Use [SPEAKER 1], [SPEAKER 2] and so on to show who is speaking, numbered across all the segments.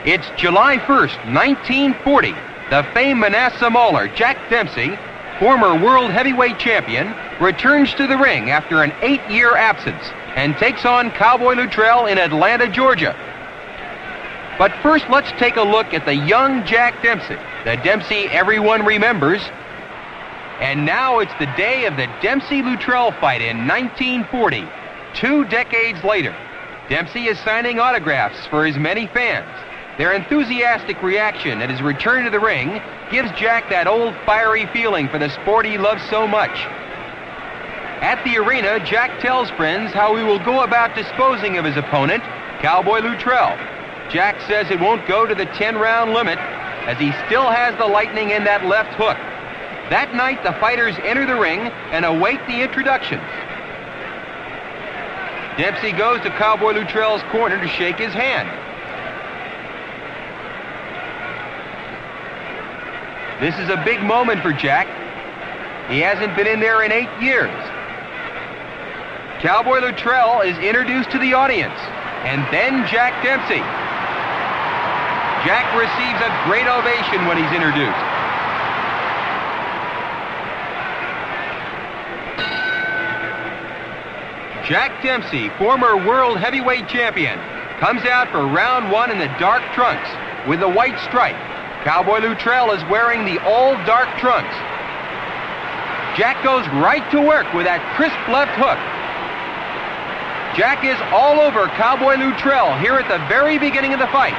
[SPEAKER 1] It's July 1st, 1940. The famed Manassas Mauler, Jack Dempsey, former world heavyweight champion, returns to the ring after an 8-year absence and takes on Cowboy Luttell in Atlanta, Georgia. But first, let's take a look at the young Jack Dempsey, the Dempsey everyone remembers. And now it's the day of the Dempsey-Luttrell fight in 1940. 2 decades later, Dempsey is signing autographs for his many fans. Their enthusiastic reaction at his return to the ring gives Jack that old fiery feeling for the sport he loves so much. At the arena, Jack tells friends how he will go about disposing of his opponent, Cowboy Luttell. Jack says it won't go to the 10-round limit, as he still has the lightning in that left hook. That night, the fighters enter the ring and await the introductions. Dempsey goes to Cowboy Luttell's corner to shake his hand. This is a big moment for Jack. He hasn't been in there in 8 years. Cowboy Luttell is introduced to the audience, and then Jack Dempsey. Jack receives a great ovation when he's introduced. Jack Dempsey, former world heavyweight champion, comes out for round 1 in the dark trunks with the white stripe. Cowboy Luttell is wearing the all-dark trunks. Jack goes right to work with that crisp left hook. Jack is all over Cowboy Luttell here at the very beginning of the fight.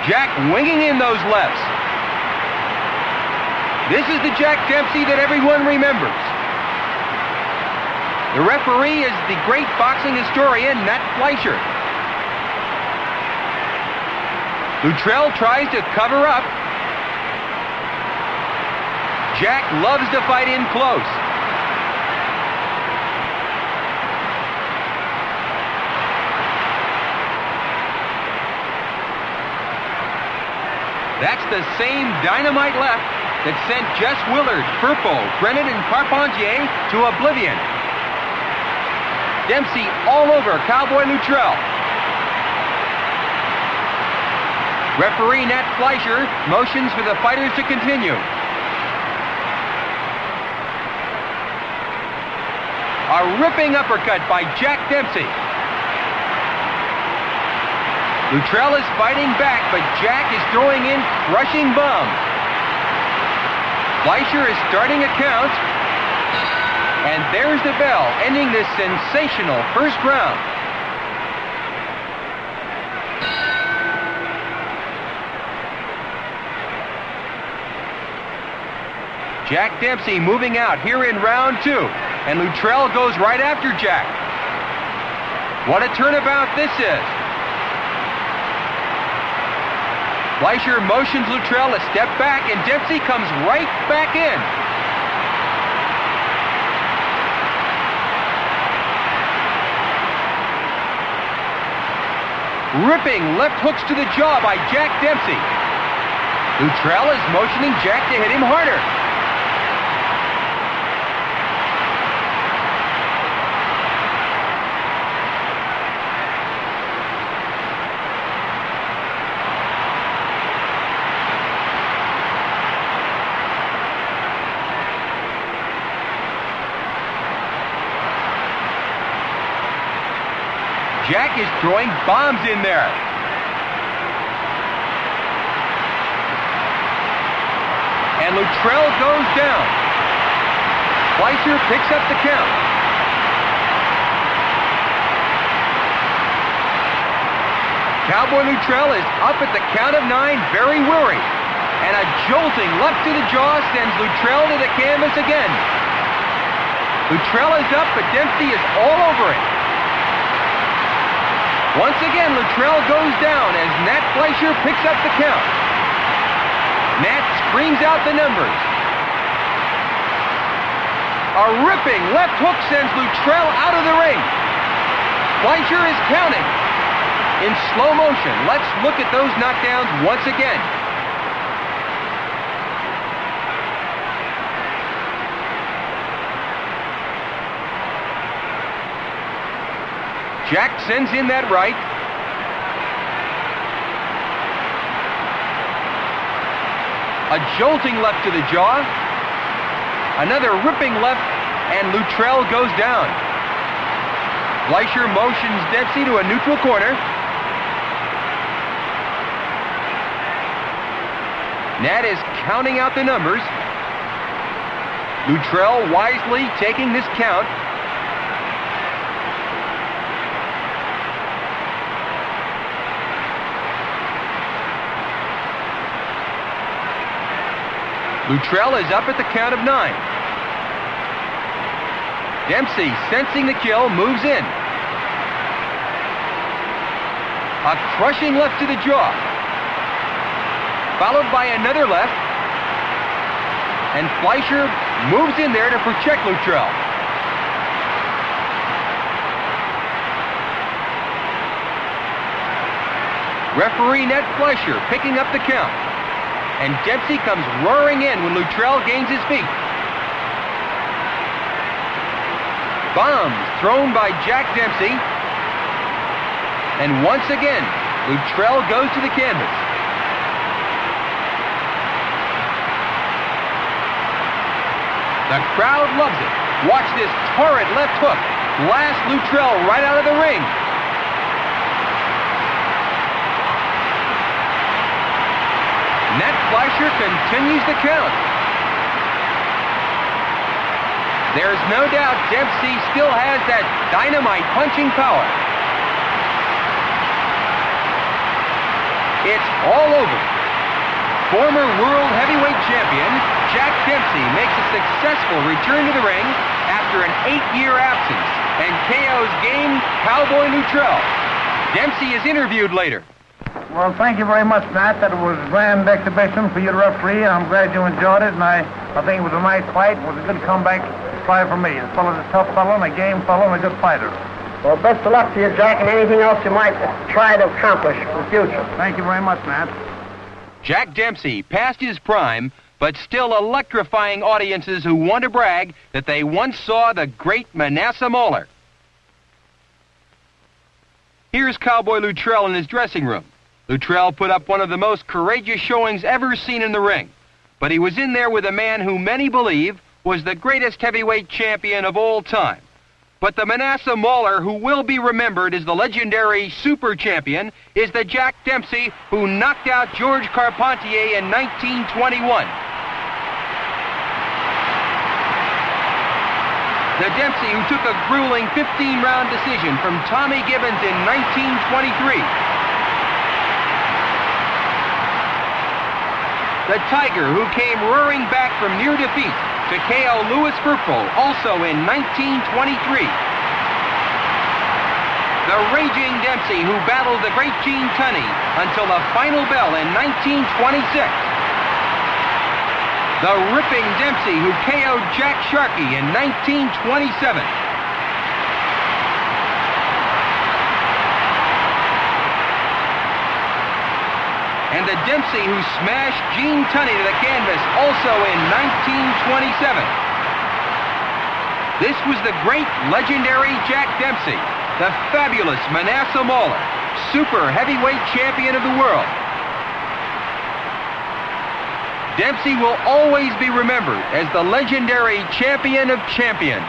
[SPEAKER 1] Jack winging in those lefts. This is the Jack Dempsey that everyone remembers. The referee is the great boxing historian, Nat Fleischer. Luttell tries to cover up. Jack loves to fight in close. That's the same dynamite left that sent Jess Willard, Firpo, Brennan, and Carpentier to oblivion. Dempsey all over Cowboy Luttell. Referee Nat Fleischer motions for the fighters to continue. A ripping uppercut by Jack Dempsey. Luttell is fighting back, but Jack is throwing in crushing bombs. Fleischer is starting a count. And there's the bell, ending this sensational first round. Jack Dempsey moving out here in round 2, and Luttell goes right after Jack. What a turnabout this is. Fleischer motions Luttell a step back, and Dempsey comes right back in. Ripping left hooks to the jaw by Jack Dempsey. Luttell is motioning Jack to hit him harder. Jack is throwing bombs in there. And Luttell goes down. Fleischer picks up the count. Cowboy Luttell is up at the count of 9, very weary. And a jolting left to the jaw sends Luttell to the canvas again. Luttell is up, but Dempsey is all over it. Once again, Luttell goes down as Nat Fleischer picks up the count. Nat screams out the numbers. A ripping left hook sends Luttell out of the ring. Fleischer is counting. In slow motion, let's look at those knockdowns once again. Jack sends in that right. A jolting left to the jaw. Another ripping left, and Luttrell goes down. Fleischer motions Dempsey to a neutral corner. Nat is counting out the numbers. Luttrell wisely taking this count. Luttrell is up at the count of 9. Dempsey, sensing the kill, moves in. A crushing left to the jaw, followed by another left, and Fleischer moves in there to protect Luttrell. Referee Ned Fleischer picking up the count, and Dempsey comes roaring in when Luttrell gains his feet. Bombs thrown by Jack Dempsey, and once again, Luttrell goes to the canvas. The crowd loves it. Watch this torrid left hook blast Luttrell right out of the ring. Ned Fleischer continues the count. There's no doubt Dempsey still has that dynamite punching power. It's all over. Former world heavyweight champion Jack Dempsey makes a successful return to the ring after an 8-year absence and KO's game Cowboy Luttell. Dempsey is interviewed later.
[SPEAKER 2] Well, thank you very much, Matt. That was a grand exhibition for you to referee. I'm glad you enjoyed it, and I think it was a nice fight. It was a good comeback try for me. The fellow's a tough fellow, and a game fellow, and a good fighter.
[SPEAKER 3] Well, best of luck to you, Jack, and anything else you might try to accomplish in the future.
[SPEAKER 2] Thank you very much, Matt.
[SPEAKER 1] Jack Dempsey, past his prime, but still electrifying audiences who want to brag that they once saw the great Manasseh Mauler. Here's Cowboy Luttell in his dressing room. Luttrell put up one of the most courageous showings ever seen in the ring, but he was in there with a man who many believe was the greatest heavyweight champion of all time. But the Manasseh Mauler who will be remembered as the legendary super champion is the Jack Dempsey who knocked out George Carpentier in 1921. The Dempsey who took a grueling 15-round decision from Tommy Gibbons in 1923. The Tiger who came roaring back from near defeat to KO Louis Verfel, also in 1923. The Raging Dempsey who battled the great Gene Tunney until the final bell in 1926. The Ripping Dempsey who KO'd Jack Sharkey in 1927. And the Dempsey who smashed Gene Tunney to the canvas also in 1927. This was the great, legendary Jack Dempsey, the fabulous Manasseh Mauler, super heavyweight champion of the world. Dempsey will always be remembered as the legendary champion of champions.